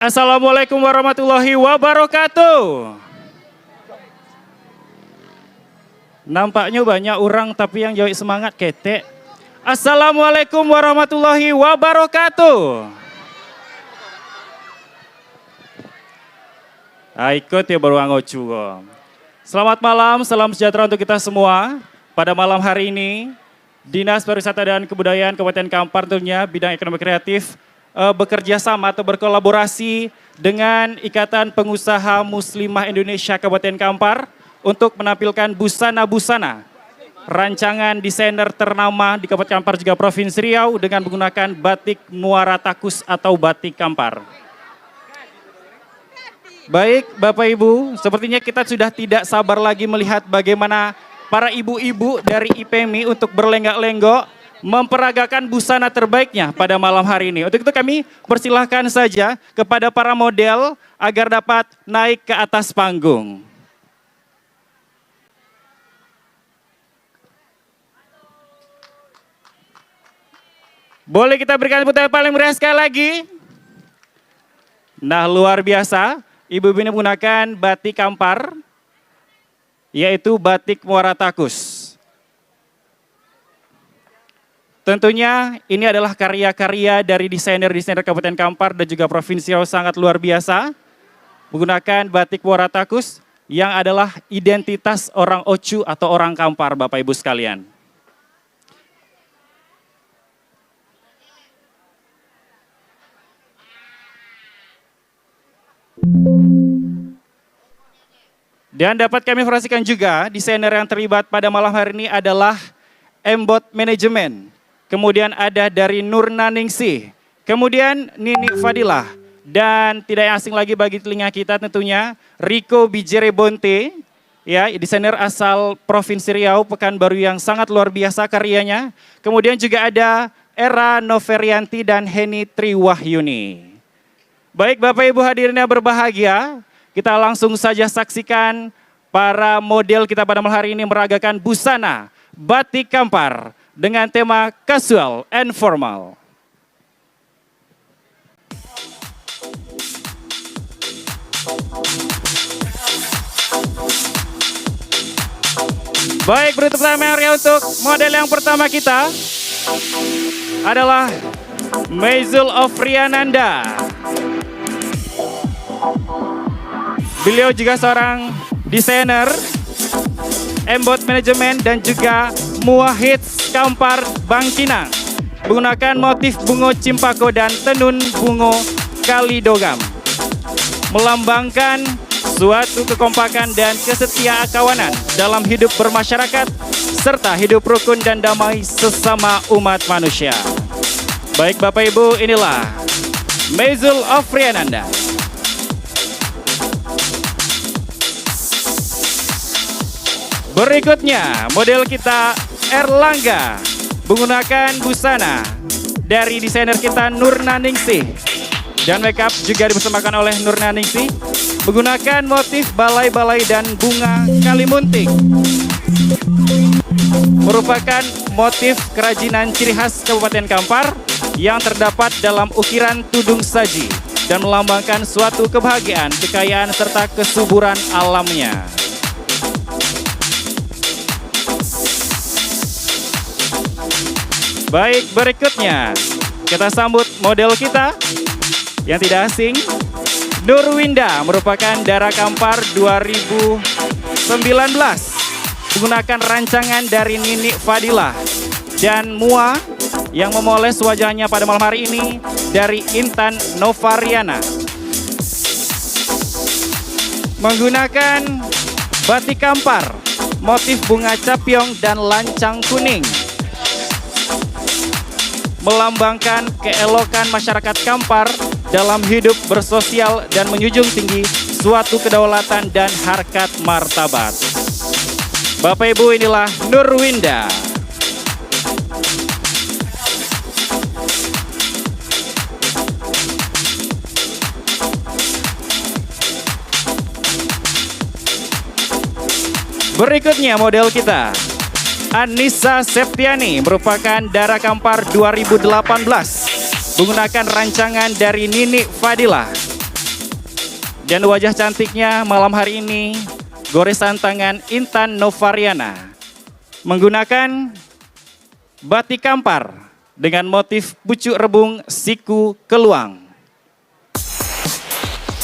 Assalamualaikum warahmatullahi wabarakatuh. Nampaknya banyak orang tapi yang jauh semangat ketek. Assalamualaikum warahmatullahi wabarakatuh. Ikut ya baru ngocu. Selamat malam, salam sejahtera untuk kita semua. Pada malam hari ini, Dinas Pariwisata dan Kebudayaan Kabupaten Kampar tentunya bidang ekonomi kreatif bekerja sama atau berkolaborasi dengan Ikatan Pengusaha Muslimah Indonesia Kabupaten Kampar untuk menampilkan busana-busana rancangan desainer ternama di Kabupaten Kampar juga Provinsi Riau dengan menggunakan batik Muara Takus atau batik Kampar. Baik Bapak Ibu, sepertinya kita sudah tidak sabar lagi melihat bagaimana para ibu-ibu dari IPMI untuk berlenggak-lenggok memperagakan busana terbaiknya pada malam hari ini. Untuk itu kami persilahkan saja kepada para model agar dapat naik ke atas panggung. Boleh kita berikan tepuk tangan paling meriah sekali lagi? Nah, luar biasa. Ibu-ibu ini menggunakan batik Kampar, yaitu batik Muara Takus. Tentunya ini adalah karya-karya dari desainer-desainer Kabupaten Kampar dan juga Provinsi Riau sangat luar biasa. Menggunakan batik Muara Takus yang adalah identitas orang Ocu atau orang Kampar, Bapak Ibu sekalian. Dan dapat kami informasikan juga, desainer yang terlibat pada malam hari ini adalah Embot Management. Kemudian ada dari Nurna Ningsih, kemudian Nini Fadilah, dan tidak asing lagi bagi telinga kita tentunya Rico Bijere Bonte, ya, desainer asal Provinsi Riau, Pekanbaru yang sangat luar biasa karyanya. Kemudian juga ada Era Noverianti dan Heni Triwahyuni. Baik Bapak Ibu hadirin yang berbahagia, kita langsung saja saksikan para model kita pada malam hari ini meragakan busana batik Kampar dengan tema casual and formal. Baik, beri tepuk tangan yang untuk model yang pertama kita adalah Maizul Ofriananda. Beliau juga seorang desainer, Embot Management dan juga Muahits Kampar Bangkinang. Menggunakan motif bungo cimpako dan tenun bungo kalidogam. Melambangkan suatu kekompakan dan kesetia kawanan dalam hidup bermasyarakat serta hidup rukun dan damai sesama umat manusia. Baik Bapak Ibu, inilah Maizul Ofriananda. Berikutnya model kita Erlangga menggunakan busana dari desainer kita Nurna Ningsih dan makeup juga dipersembahkan oleh Nurna Ningsih menggunakan motif balai-balai dan bunga kalimunting. Merupakan motif kerajinan ciri khas Kabupaten Kampar yang terdapat dalam ukiran tudung saji dan melambangkan suatu kebahagiaan, kekayaan serta kesuburan alamnya. Baik, berikutnya kita sambut model kita yang tidak asing, Nurwinda, merupakan Dara Kampar 2019, menggunakan rancangan dari Nini Fadilah, dan Mua yang memoles wajahnya pada malam hari ini dari Intan Novariana. Menggunakan batik Kampar, motif bunga capyong dan lancang kuning. Melambangkan keelokan masyarakat Kampar dalam hidup bersosial dan menjunjung tinggi suatu kedaulatan dan harkat martabat. Bapak Ibu, inilah Nurwinda. Berikutnya model kita Anissa Septiani, merupakan Dara Kampar 2018, menggunakan rancangan dari Nini Fadilah Dan wajah cantiknya malam hari ini, goresan tangan Intan Novariana. Menggunakan batik kampar dengan motif pucuk rebung siku keluang.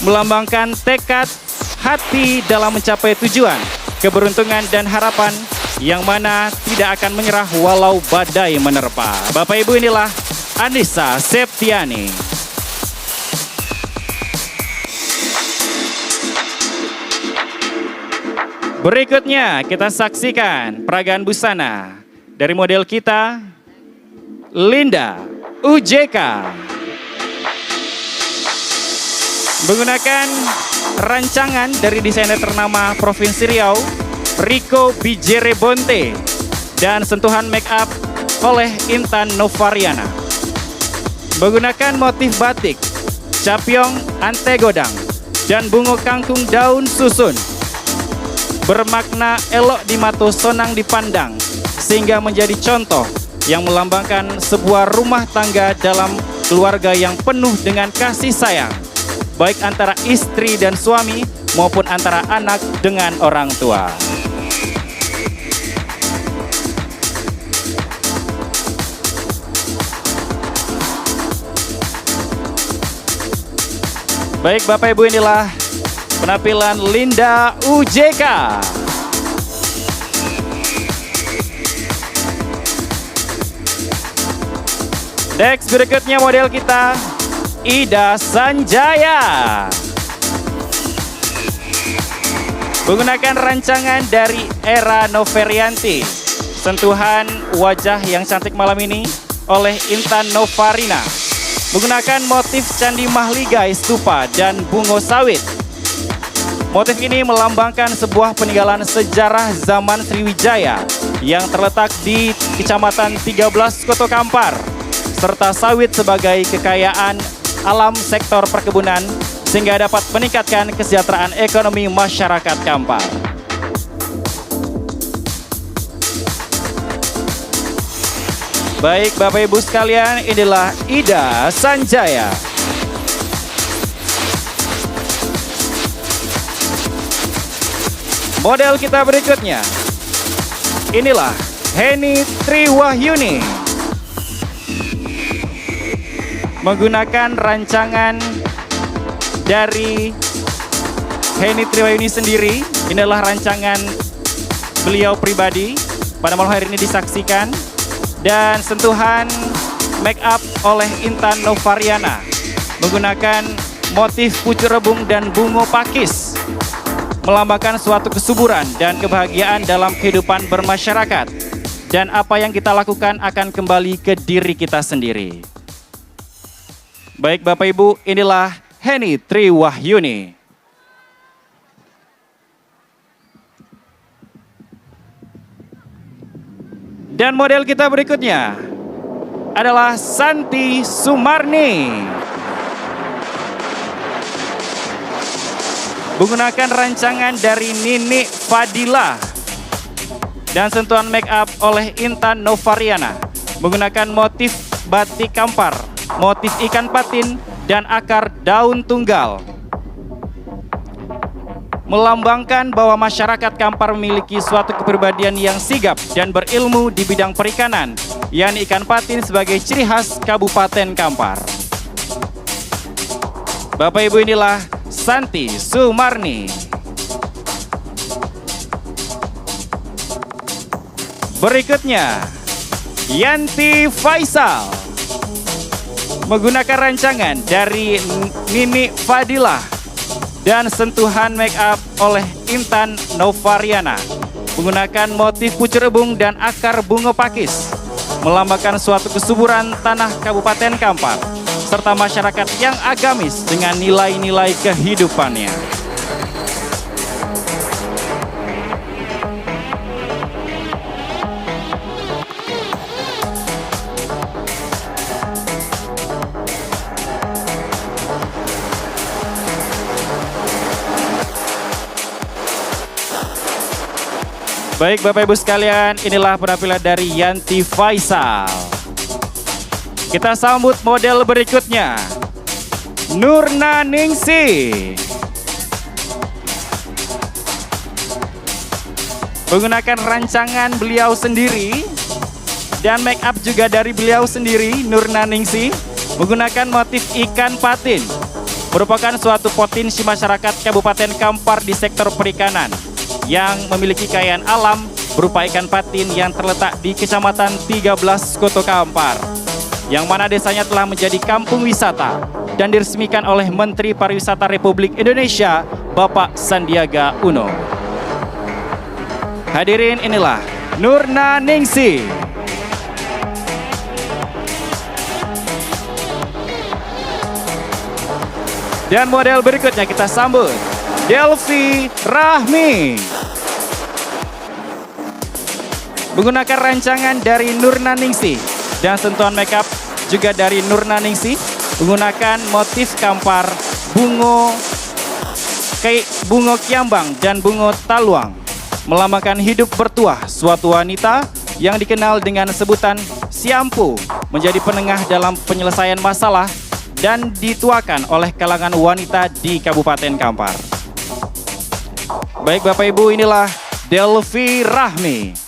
Melambangkan tekad hati dalam mencapai tujuan, keberuntungan dan harapan yang mana tidak akan menyerah walau badai menerpa. Bapak Ibu, inilah Anissa Septiani. Berikutnya kita saksikan peragaan busana dari model kita, Linda UJK. Menggunakan rancangan dari desainer ternama Provinsi Riau, Rico Bijerebonte, dan sentuhan make up oleh Intan Novariana. Menggunakan motif batik, capyong antegodang, dan bunga kangkung daun susun. Bermakna elok di mata, sonang dipandang, sehingga menjadi contoh yang melambangkan sebuah rumah tangga dalam keluarga yang penuh dengan kasih sayang, baik antara istri dan suami maupun antara anak dengan orang tua. Baik Bapak Ibu, inilah penampilan Linda UJK. Next, berikutnya model kita, Ida Sanjaya. Menggunakan rancangan dari Era Novarianti. Sentuhan wajah yang cantik malam ini oleh Intan Novarina. Menggunakan motif Candi Mahligai, stupa, dan bunga sawit. Motif ini melambangkan sebuah peninggalan sejarah zaman Sriwijaya yang terletak di Kecamatan 13 Koto Kampar, serta sawit sebagai kekayaan alam sektor perkebunan sehingga dapat meningkatkan kesejahteraan ekonomi masyarakat Kampar. Baik Bapak Ibu sekalian, inilah Ida Sanjaya. Model kita berikutnya, inilah Heni Triwahyuni. Menggunakan rancangan dari Heni Triwahyuni sendiri. Inilah rancangan beliau pribadi pada malam hari ini disaksikan. Dan sentuhan make up oleh Intan Novariana. Menggunakan motif pucuk rebung dan bunga pakis. Melambangkan suatu kesuburan dan kebahagiaan dalam kehidupan bermasyarakat. Dan apa yang kita lakukan akan kembali ke diri kita sendiri. Baik Bapak Ibu, inilah Heni Triwahyuni. Dan model kita berikutnya adalah Santi Sumarni. Menggunakan rancangan dari Nini Fadila. Dan sentuhan make up oleh Intan Novariana. Menggunakan motif batik kampar, motif ikan patin, dan akar daun tunggal. Melambangkan bahwa masyarakat Kampar memiliki suatu kepribadian yang sigap dan berilmu di bidang perikanan, yakni ikan patin sebagai ciri khas Kabupaten Kampar. Bapak Ibu, inilah Santi Sumarni. Berikutnya, Yanti Faisal. Menggunakan rancangan dari Nini Fadilah. Dan sentuhan make up oleh Intan Novariana. Menggunakan motif pucuk rebung dan akar bunga pakis. Melambangkan suatu kesuburan tanah Kabupaten Kampar. Serta masyarakat yang agamis dengan nilai-nilai kehidupannya. Baik Bapak Ibu sekalian, inilah penampilan dari Yanti Faisal. Kita sambut model berikutnya, Nurna Ningsih. menggunakan rancangan beliau sendiri dan make up juga dari beliau sendiri, Nurnaningsih, menggunakan motif ikan patin. Merupakan suatu potensi masyarakat Kabupaten Kampar di sektor perikanan yang memiliki kekayaan alam berupa ikan patin yang terletak di Kecamatan 13 Koto Kampar, yang mana desanya telah menjadi kampung wisata dan diresmikan oleh Menteri Pariwisata Republik Indonesia, Bapak Sandiaga Uno. Hadirin, inilah Nurnaningsih. Dan model berikutnya kita sambut Delvi Rahmi. Menggunakan rancangan dari Nurnaningsih dan sentuhan makeup juga dari Nurnaningsih, menggunakan motif kampar, bungo kiambang dan bungo taluang, melambangkan hidup bertuah suatu wanita yang dikenal dengan sebutan Siampu, menjadi penengah dalam penyelesaian masalah dan dituakan oleh kalangan wanita di Kabupaten Kampar. Baik Bapak Ibu, inilah Delvi Rahmi.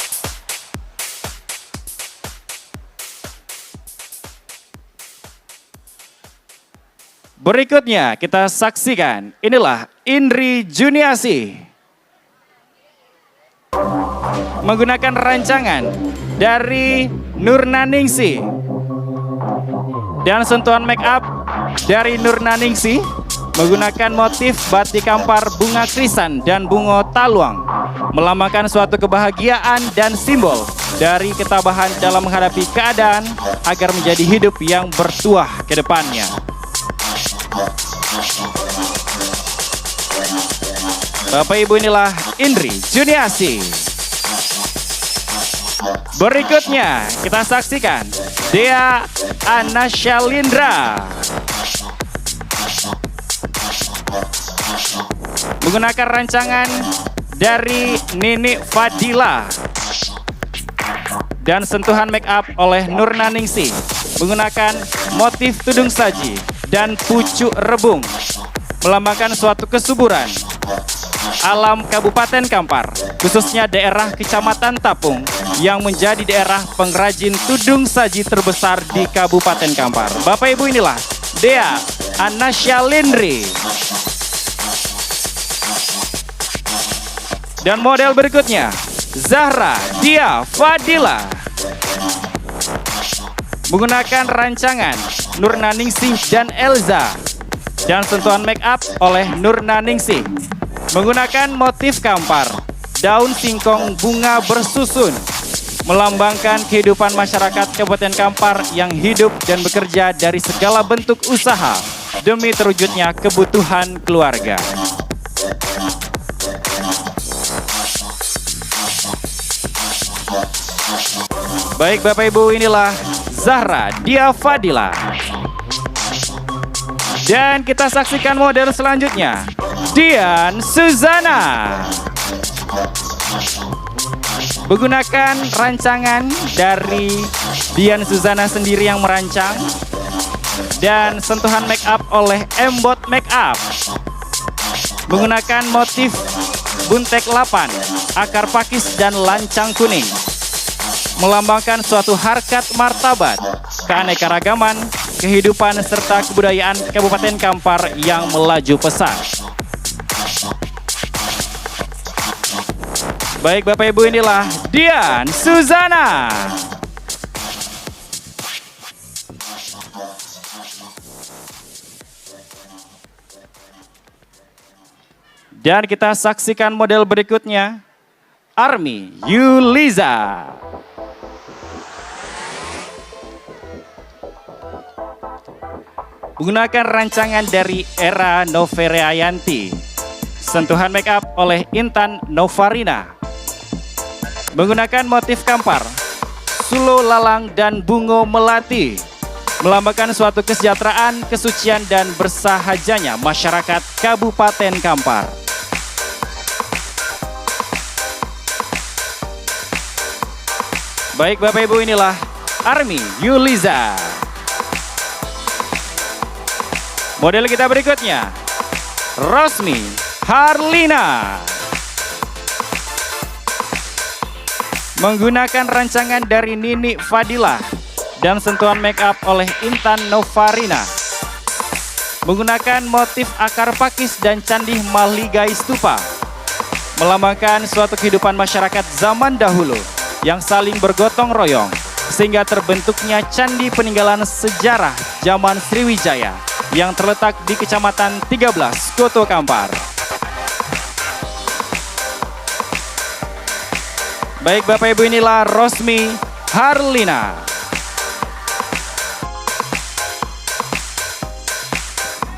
Berikutnya kita saksikan, inilah Indri Juniasih. Menggunakan rancangan dari Nurnaningsih dan sentuhan make up dari Nurnaningsih, menggunakan motif batik kampar, bunga krisan dan bunga taluang, melambangkan suatu kebahagiaan dan simbol dari ketabahan dalam menghadapi keadaan agar menjadi hidup yang bertuah ke depannya. Bapak Ibu, inilah Indri Juniasih. Berikutnya kita saksikan Dea Anasyalindra. Menggunakan rancangan dari Nini Fadila dan sentuhan make up oleh Nurnaningsih, menggunakan motif tudung saji dan pucuk rebung, melambangkan suatu kesuburan alam Kabupaten Kampar, khususnya daerah Kecamatan Tapung yang menjadi daerah pengrajin tudung saji terbesar di Kabupaten Kampar. Bapak Ibu, inilah Dea Anasyalindri. Dan model berikutnya Zahra Dia Fadila, menggunakan rancangan Nurnaningsih dan Elza dan sentuhan make up oleh Nurnaningsih, menggunakan motif kampar, daun singkong, bunga bersusun, melambangkan kehidupan masyarakat Kabupaten Kampar yang hidup dan bekerja dari segala bentuk usaha demi terwujudnya kebutuhan keluarga. Baik Bapak Ibu, inilah Zahra Dia Fadila. Dan kita saksikan model selanjutnya, Dian Suzana. Menggunakan rancangan dari Dian Suzana sendiri yang merancang dan sentuhan make up oleh Embot Make Up, menggunakan motif buntek lapan, akar pakis dan lancang kuning, melambangkan suatu harkat martabat, keanekaragaman, kehidupan serta kebudayaan Kabupaten Kampar yang melaju pesat. Baik Bapak Ibu, inilah Dian Suzana. Dan kita saksikan model berikutnya, Army Yuliza. Menggunakan rancangan dari Era Novereayanti, sentuhan make up oleh Intan Novarina, menggunakan motif kampar, sulo lalang dan bungo melati, melambangkan suatu kesejahteraan, kesucian dan bersahajanya masyarakat Kabupaten Kampar. Baik Bapak Ibu, inilah Army Yuliza. Model kita berikutnya, Rosmi Harlina. menggunakan rancangan dari Nini Fadilah dan sentuhan make up oleh Intan Novarina. Menggunakan motif akar pakis dan candi Maligai Stupa, melambangkan suatu kehidupan masyarakat zaman dahulu yang saling bergotong royong sehingga terbentuknya candi peninggalan sejarah zaman Sriwijaya yang terletak di Kecamatan 13, Koto Kampar. Baik Bapak Ibu, inilah Rosmi Harlina.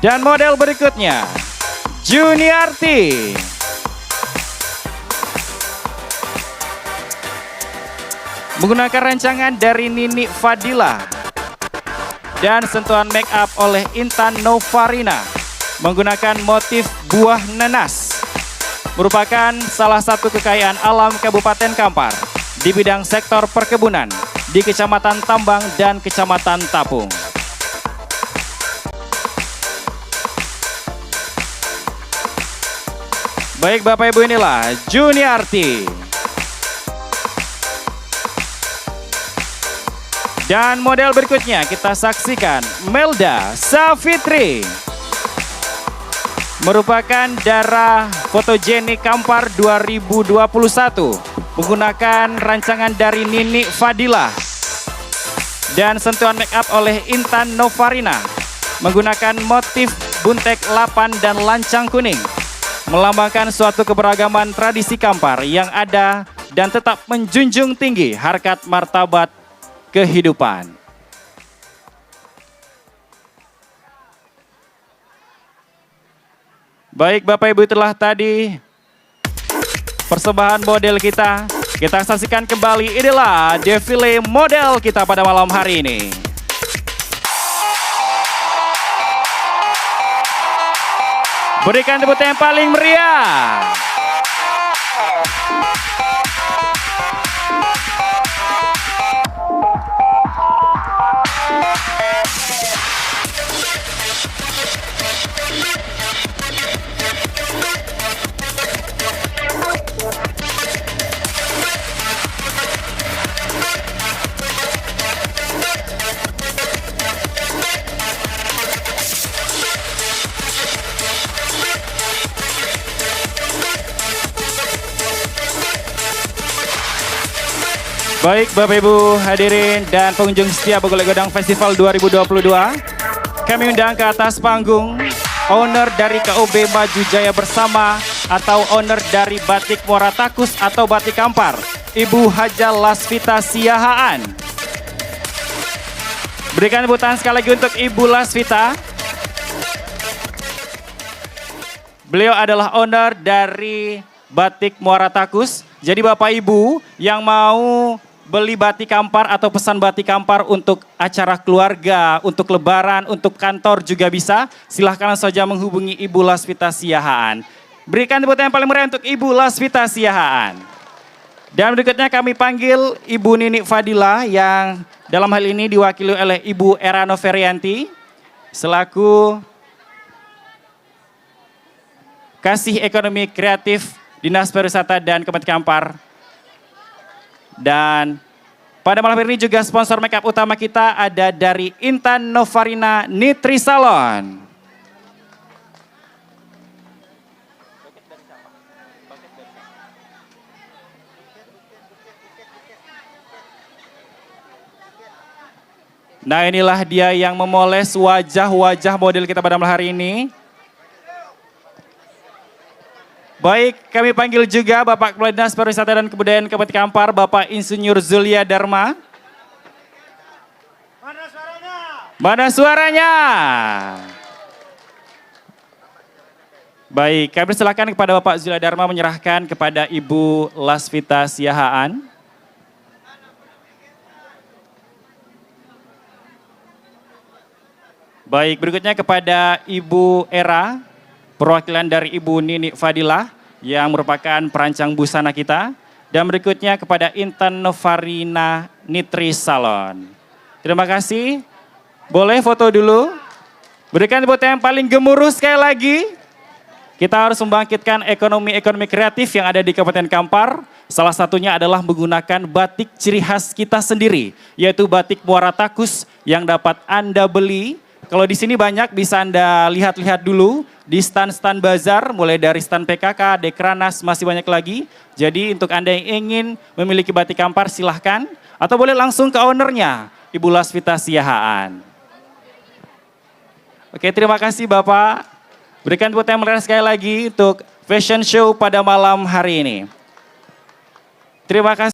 Dan model berikutnya, Juniarti. Menggunakan rancangan dari Nini Fadilah dan sentuhan make up oleh Intan Novarina, menggunakan motif buah nanas, merupakan salah satu kekayaan alam Kabupaten Kampar di bidang sektor perkebunan di Kecamatan Tambang dan Kecamatan Tapung. Baik Bapak Ibu, inilah Juniarti. Dan model berikutnya kita saksikan Melda Safitri. Merupakan darah fotogenik Kampar 2021. Menggunakan rancangan dari Nini Fadilah. Dan sentuhan make up oleh Intan Novarina. Menggunakan motif buntek lapan dan lancang kuning. Melambangkan suatu keberagaman tradisi Kampar yang ada dan tetap menjunjung tinggi harkat martabat kehidupan. Baik Bapak Ibu, itulah tadi persembahan model kita. Kita saksikan kembali, inilah defile model kita pada malam hari ini. Berikan tepuk tangan yang paling meriah. Baik Bapak Ibu hadirin dan pengunjung setia Bagolek Godang Festival 2022. Kami undang ke atas panggung owner dari KUB Maju Jaya Bersama atau owner dari Batik Muara Takus atau Batik Kampar, Ibu Haja Lasvita Siahaan. Berikan tepuk tangan sekali lagi untuk Ibu Lasvita. Beliau adalah owner dari Batik Muara Takus. Jadi Bapak Ibu yang mau beli batik Kampar atau pesan batik Kampar untuk acara keluarga, untuk lebaran, untuk kantor juga bisa. Silahkan saja menghubungi Ibu Lasvita Siahaan. Berikan tepuk tangan yang paling meriah untuk Ibu Lasvita Siahaan. Dan berikutnya kami panggil Ibu Nini Fadilah yang dalam hal ini diwakili oleh Ibu Era Noverianti selaku Kasih Ekonomi Kreatif Dinas Pariwisata dan Kementerian Kampar. Dan pada malam hari ini juga sponsor makeup utama kita ada dari Intan Novarina Nitri Salon. Nah, inilah dia yang memoles wajah-wajah model kita pada malam hari ini. Baik, kami panggil juga Bapak Kepala Dinas Pariwisata dan Kebudayaan Kabupaten Kampar, Bapak Insinyur Zulia Dharma. Mana suaranya? Mana suaranya? Baik, kami silakan kepada Bapak Zulia Dharma menyerahkan kepada Ibu Lasvita Siahaan. Baik, berikutnya kepada Ibu Era, perwakilan dari Ibu Nini Fadilah yang merupakan perancang busana kita. Dan berikutnya kepada Intan Novarina Nitri Salon. Terima kasih. Boleh foto dulu. Berikan tepuk tangan yang paling gemuruh sekali lagi. Kita harus membangkitkan ekonomi kreatif yang ada di Kabupaten Kampar. Salah satunya adalah menggunakan batik ciri khas kita sendiri, yaitu batik Muara Takus yang dapat Anda beli. Kalau di sini banyak, bisa Anda lihat-lihat dulu di stand-stand bazar, mulai dari stand PKK, Dekranas, masih banyak lagi. Jadi untuk Anda yang ingin memiliki batik Kampar silahkan, atau boleh langsung ke ownernya, Ibu Lasvita Siahaan. Oke, terima kasih Bapak. Berikan tepuk tangan sekali lagi untuk fashion show pada malam hari ini. Terima kasih.